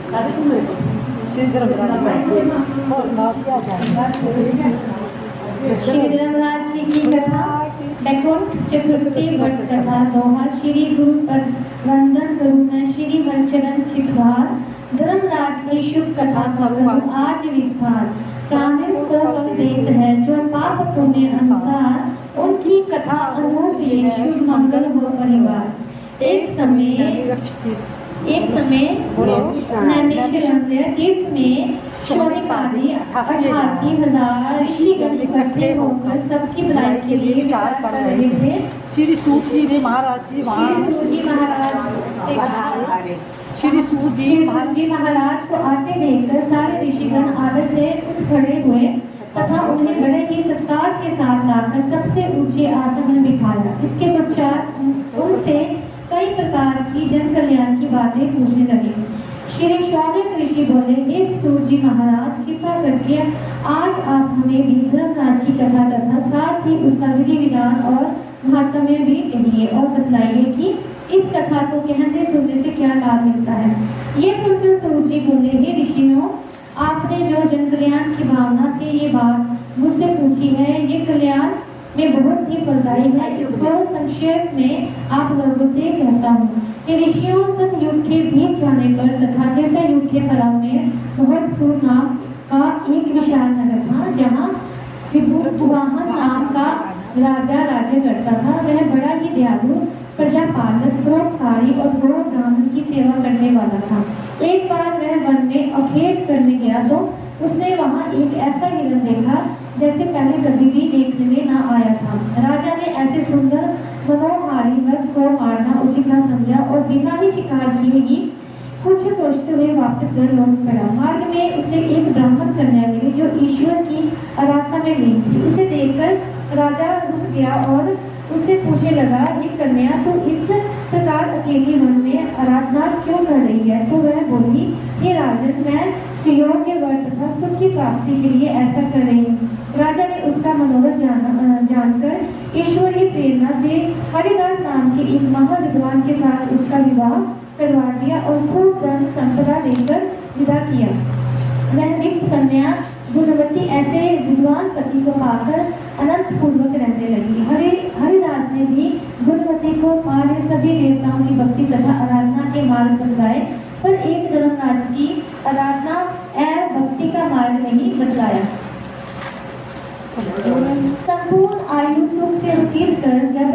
श्री धर्मराज और सुनाओ क्या श्री धर्मराज जी की कथा बैकुंठ चतुर्थी व्रत कथा दोहा। श्री गुरु पद वंदन करूं मैं श्री वरचरण चितवार। धर्मराज की शुभ कथा करूं आज विस्तार। प्राणियों को फल देत है जो पाप पुण्य अनुसार। उनकी कथा अनूप ये शुभ मंगल हो परिवार। एक समय नैमिषारण्य तीर्थ में शौनक आदि 88,000 ऋषिगण इकट्ठे होकर सबकी भलाई के लिए विचार कर रहे थे। श्री सूत जी महाराज से श्री सूत जी महाराज को आते देखकर सारे ऋषिगण आदर से उठ खड़े हुए तथा उन्हें बड़े ही सत्कार के साथ लाकर सबसे ऊंचे आसन में बिठाया। इसके पश्चात उनसे कई प्रकार की जन कल्याण की बातें पूछने लगे। श्री शौनक ऋषि बोले, हे सूत जी महाराज, कृपा करके आज आप हमें भी धर्मराज की कथा करना, साथ ही उसका विधि विधान और महात्म्य भी कहिए और बतलाइए कि इस कथा को कहने सुनने से क्या लाभ मिलता है। ये सुनकर सूत जी बोले, हे ऋषियों, आपने जो जन कल्याण की भावना से ये बात मुझसे पूछी है, ये कल्याण में बहुत ही फलदायी है। इसको संक्षेप में आप लोगों से कहता हूँ कि ऋषियों सब युग के बीच जाने पर तथा त्रेता युग के पराव में भरतपुर नाम का एक विशाल नगर था, जहाँ विभुवाहन नाम का राजा राज्य करता था। वह बड़ा ही दयालु, प्रजापालक, परोपकारी और गौ ब्राह्मण की सेवा करने वाला था। एक बार वह वन में अखेट करने गया तो उसने वहां एक ऐसा हिरण देखा जैसे पहले कभी भी देखने में ना आया था। राजा ने ऐसे सुंदर मनोहारी मृग को मारना उचित न समझा और बिना ही शिकार किए ही कुछ सोचते हुए वापस घर लौट पड़ा। मार्ग में उसे एक ब्राह्मण कन्या मिली जो ईश्वर की आराधना में लीन थी। उसे देखकर राजा रुक गया और उससे पूछने लगा, ये कन्या तू इस प्रकार अकेली वन में आराधना क्यों कर रही है? तो वह बोली, हे राजन, मैं सुयोग्य वर तथा सुख की प्राप्ति के लिए ऐसा कर रही हूँ। राजा ने उसका मनोरथ जानकर ईश्वरीय प्रेरणा से हरिदास नाम के एक महाविद्वान के साथ उसका विवाह करवा दिया और खूब धन संपदा देकर विदा किया। वह विप्र कन्या गुणवती ऐसे विद्वान पति को पाकर अनंत पूर्वक रहने लगी। हरिदास ने भी गुणवती को पार सभी देवताओं की भक्ति तथा आराधना के मार्ग बतलाए, पर एक धर्मराज की आराधना एवं भक्ति का मार्ग नहीं बतलाया। संपूर्ण आयु सुख से व्यतीत कर जब